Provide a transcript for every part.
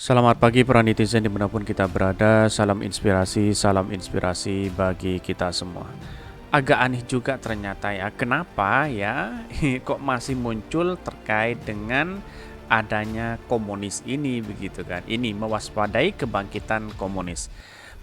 Selamat pagi para netizen dimanapun kita berada, salam inspirasi bagi kita semua. Agak aneh juga ternyata ya, kenapa ya kok masih muncul terkait dengan adanya komunis ini begitu kan. Ini mewaspadai kebangkitan komunis.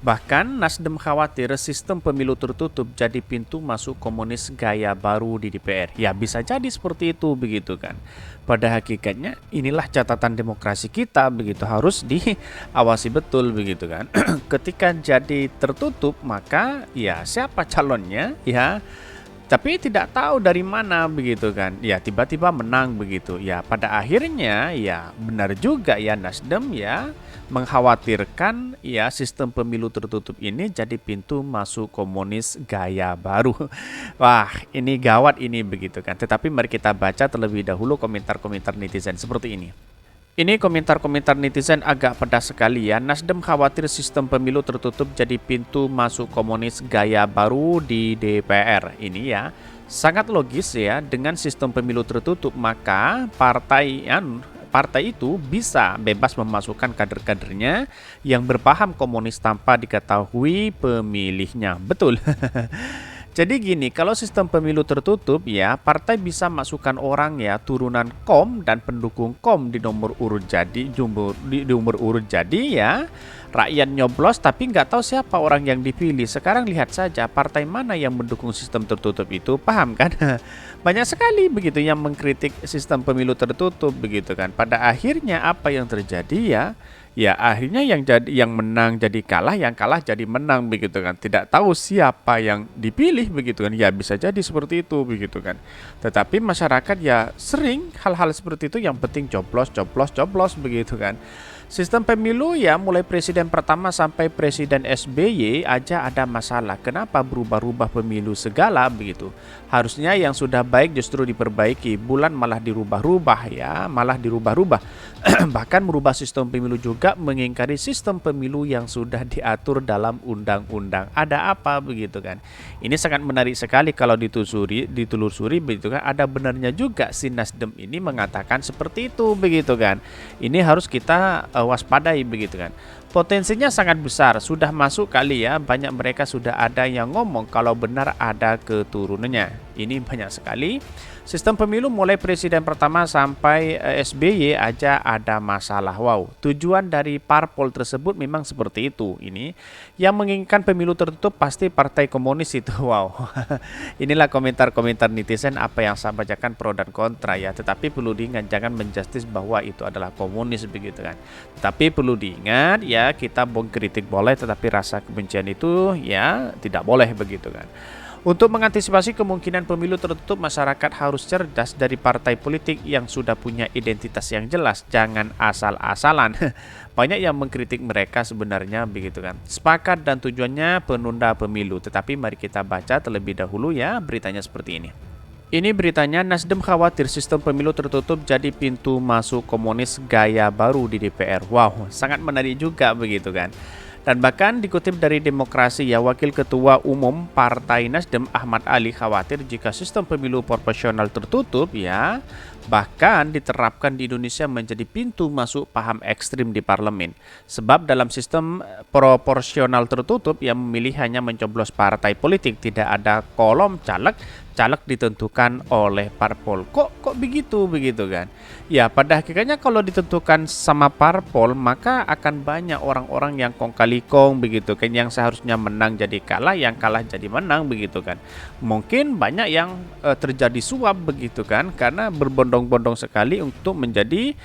Bahkan Nasdem khawatir sistem pemilu tertutup jadi pintu masuk komunis gaya baru di DPR. Ya bisa jadi seperti itu begitu kan. Pada hakikatnya inilah catatan demokrasi kita begitu, harus diawasi betul begitu kan. Ketika jadi tertutup maka ya siapa calonnya ya, tapi tidak tahu dari mana begitu kan. Ya tiba-tiba menang begitu. Ya pada akhirnya ya benar juga ya, Nasdem ya mengkhawatirkan ya sistem pemilu tertutup ini jadi pintu masuk komunis gaya baru. Wah, ini gawat ini begitu kan. Tetapi mari kita baca terlebih dahulu komentar-komentar netizen seperti ini. Ini komentar-komentar netizen agak pedas sekali ya. Nasdem khawatir sistem pemilu tertutup jadi pintu masuk komunis gaya baru di DPR. Ini ya sangat logis ya, dengan sistem pemilu tertutup maka partai itu bisa bebas memasukkan kader-kadernya yang berpaham komunis tanpa diketahui pemilihnya. Betul. Jadi gini, kalau sistem pemilu tertutup ya, partai bisa masukkan orang ya turunan KOM dan pendukung KOM di nomor urut jadi di nomor urut, jadi ya rakyat nyoblos tapi nggak tahu siapa orang yang dipilih. Sekarang lihat saja partai mana yang mendukung sistem tertutup itu, paham kan? Banyak sekali begitu yang mengkritik sistem pemilu tertutup begitu kan. Pada akhirnya apa yang terjadi ya? Ya akhirnya yang menang jadi kalah, yang kalah jadi menang begitu kan. Tidak tahu siapa yang dipilih begitu kan. Ya bisa jadi seperti itu begitu kan. Tetapi masyarakat ya sering hal-hal seperti itu, yang penting coblos begitu kan. Sistem pemilu ya mulai presiden pertama sampai presiden SBY aja ada masalah. Kenapa berubah-ubah pemilu segala begitu? Harusnya yang sudah baik justru diperbaiki, bulan malah dirubah-rubah ya, malah dirubah-rubah. Bahkan merubah sistem pemilu juga mengingkari sistem pemilu yang sudah diatur dalam undang-undang. Ada apa begitu kan? Ini sangat menarik sekali kalau ditelusuri begitu kan. Ada benarnya juga si Nasdem ini mengatakan seperti itu begitu kan. Ini harus kita waspadai begitu kan. Potensinya sangat besar, sudah masuk kali ya, banyak mereka sudah ada yang ngomong kalau benar ada keturunannya. Ini banyak sekali. Sistem pemilu mulai presiden pertama sampai SBY aja ada masalah. Wow, tujuan dari parpol tersebut memang seperti itu. Ini yang menginginkan pemilu tertutup pasti partai komunis itu. Wow. Inilah komentar-komentar netizen apa yang saya bacakan pro dan kontra ya. Tetapi perlu diingat, jangan menjustis bahwa itu adalah komunis begitu kan. Tapi perlu diingat ya, kita kritik boleh tetapi rasa kebencian itu ya tidak boleh begitu kan. Untuk mengantisipasi kemungkinan pemilu tertutup, masyarakat harus cerdas dari partai politik yang sudah punya identitas yang jelas, jangan asal-asalan. Banyak yang mengkritik mereka sebenarnya begitu kan. Sepakat dan tujuannya penunda pemilu, tetapi mari kita baca terlebih dahulu ya beritanya seperti ini. Ini beritanya, Nasdem khawatir sistem pemilu tertutup jadi pintu masuk komunis gaya baru di DPR. Wow, sangat menarik juga begitu kan. Dan bahkan dikutip dari Demokrasi ya, Wakil Ketua Umum Partai Nasdem Ahmad Ali khawatir jika sistem pemilu proporsional tertutup ya, bahkan diterapkan di Indonesia menjadi pintu masuk paham ekstrim di parlemen. Sebab dalam sistem proporsional tertutup yang memilih hanya mencoblos partai politik, tidak ada kolom caleg ditentukan oleh parpol. Kok begitu kan? Ya pada hakikatnya kalau ditentukan sama parpol maka akan banyak orang-orang yang kong kali kong begitu kan, yang seharusnya menang jadi kalah, yang kalah jadi menang begitu kan. Mungkin banyak yang terjadi suap begitu kan, karena berbondong-bondong sekali untuk menjadi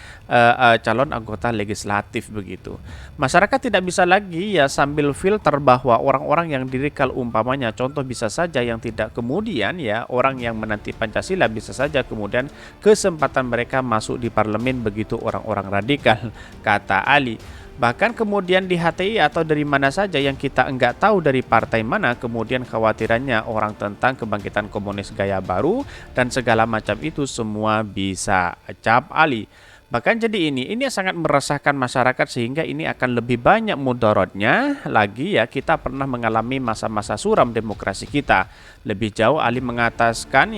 calon anggota legislatif begitu. Masyarakat tidak bisa lagi ya sambil filter bahwa orang-orang yang dirikal umpamanya, contoh bisa saja yang tidak kemudian ya orang yang menanti Pancasila, bisa saja kemudian kesempatan mereka masuk di parlemen begitu orang-orang radikal, kata Ali. Bahkan kemudian di HTI atau dari mana saja yang kita enggak tahu dari partai mana, kemudian khawatirannya orang tentang kebangkitan komunis gaya baru dan segala macam itu semua bisa, cap Ali. Bahkan jadi ini sangat meresahkan masyarakat sehingga ini akan lebih banyak mudaratnya lagi ya. Kita pernah mengalami masa-masa suram demokrasi kita. Lebih jauh Ali mengatakan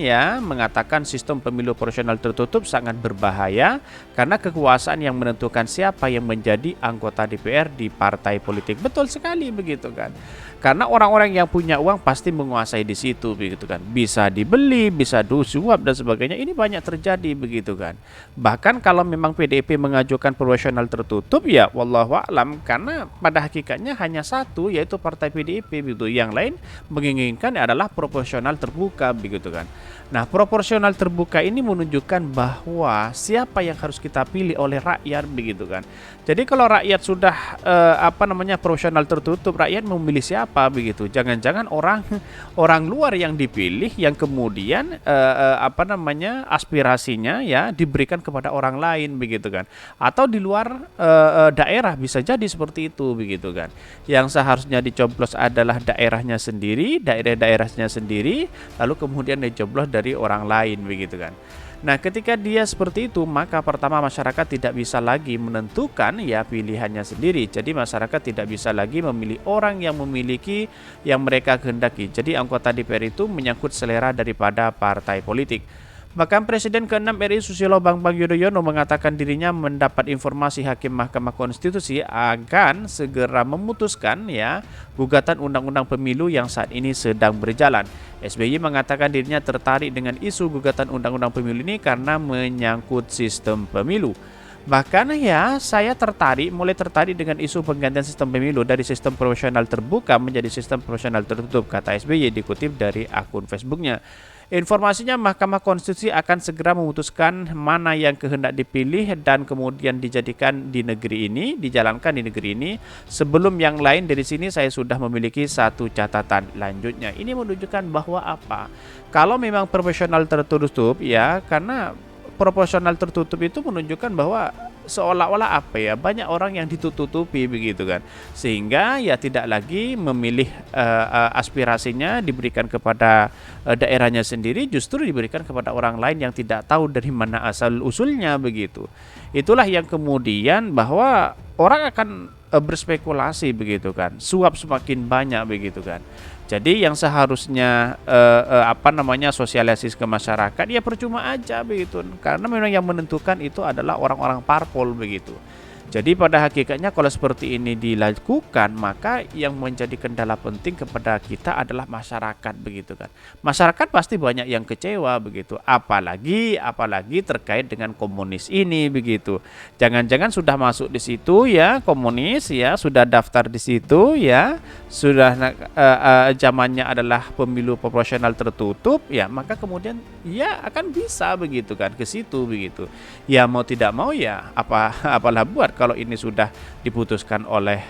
sistem pemilu proporsional tertutup sangat berbahaya karena kekuasaan yang menentukan siapa yang menjadi anggota DPR di partai politik. Betul sekali begitu kan. Karena orang-orang yang punya uang pasti menguasai di situ begitu kan. Bisa dibeli, bisa disuap dan sebagainya. Ini banyak terjadi begitu kan. Bahkan kalau memang PDIP mengajukan proporsional tertutup ya wallahu a'lam, karena pada hakikatnya hanya satu yaitu partai PDIP begitu. Yang lain menginginkan adalah proporsional terbuka begitu kan. Nah, proporsional terbuka ini menunjukkan bahwa siapa yang harus kita pilih oleh rakyat begitu kan. Jadi kalau rakyat sudah proporsional tertutup, rakyat memilih siapa begitu. Jangan-jangan orang luar yang dipilih yang kemudian aspirasinya ya diberikan kepada orang lain begitu kan. Atau di luar daerah bisa jadi seperti itu begitu kan. Yang seharusnya dicoblos adalah daerahnya sendiri, daerah-daerahnya sendiri, lalu kemudian dicoblos dari orang lain begitu kan. Nah, ketika dia seperti itu, maka pertama masyarakat tidak bisa lagi menentukan ya pilihannya sendiri. Jadi masyarakat tidak bisa lagi memilih orang yang memiliki yang mereka kehendaki. Jadi anggota DPR itu menyangkut selera daripada partai politik. Bahkan Presiden ke-6 RI Susilo Bambang Yudhoyono mengatakan dirinya mendapat informasi Hakim Mahkamah Konstitusi akan segera memutuskan ya gugatan undang-undang pemilu yang saat ini sedang berjalan. SBY mengatakan dirinya tertarik dengan isu gugatan undang-undang pemilu ini karena menyangkut sistem pemilu. Bahkan ya saya mulai tertarik dengan isu penggantian sistem pemilu dari sistem proporsional terbuka menjadi sistem proporsional tertutup, kata SBY dikutip dari akun Facebooknya. Informasinya Mahkamah Konstitusi akan segera memutuskan mana yang kehendak dipilih dan kemudian dijalankan di negeri ini. Sebelum yang lain dari sini saya sudah memiliki satu catatan lanjutnya. Ini menunjukkan bahwa apa? Kalau memang proporsional tertutup ya, karena proporsional tertutup itu menunjukkan bahwa seolah-olah banyak orang yang ditutupi begitu kan, sehingga ya tidak lagi memilih aspirasinya diberikan kepada daerahnya sendiri, justru diberikan kepada orang lain yang tidak tahu dari mana asal usulnya begitu. Itulah yang kemudian bahwa orang akan berspekulasi begitu kan, suap semakin banyak begitu kan. Jadi yang seharusnya sosialisasi ke masyarakat ya percuma aja begitu, karena memang yang menentukan itu adalah orang-orang parpol begitu. Jadi pada hakikatnya kalau seperti ini dilakukan, maka yang menjadi kendala penting kepada kita adalah masyarakat begitu kan. Masyarakat pasti banyak yang kecewa begitu, apalagi terkait dengan komunis ini begitu. Jangan-jangan sudah masuk di situ ya komunis ya, sudah daftar di situ ya, sudah zamannya adalah pemilu proporsional tertutup ya, maka kemudian ya akan bisa begitu kan ke situ begitu. Ya mau tidak mau ya apalah buat kalau ini sudah diputuskan oleh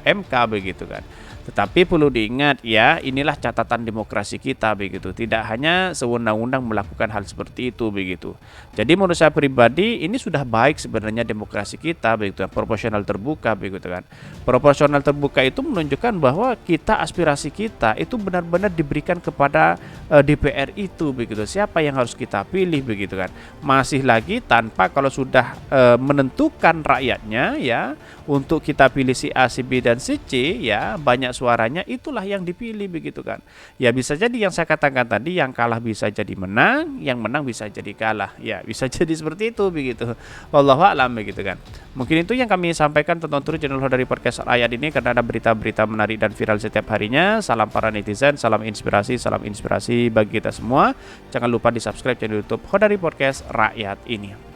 MK begitu kan. Tetapi perlu diingat ya, inilah catatan demokrasi kita begitu. Tidak hanya sewenang-wenang melakukan hal seperti itu begitu. Jadi menurut saya pribadi ini sudah baik sebenarnya demokrasi kita begitu, proporsional terbuka begitu kan. Proporsional terbuka itu menunjukkan bahwa aspirasi kita itu benar-benar diberikan kepada DPR itu begitu. Siapa yang harus kita pilih begitu kan. Masih lagi tanpa kalau sudah menentukan rakyatnya ya untuk kita pilih si A, si B dan si C ya, banyak suaranya itulah yang dipilih begitu kan. Ya bisa jadi yang saya katakan tadi, yang kalah bisa jadi menang, yang menang bisa jadi kalah. Ya bisa jadi seperti itu begitu. Wallahu a'lam begitu kan. Mungkin itu yang kami sampaikan, tonton terus channel dari podcast Rakyat ini karena ada berita-berita menarik dan viral setiap harinya. Salam para netizen, salam inspirasi bagi kita semua. Jangan lupa di subscribe channel YouTube Khodari Podcast Rakyat ini.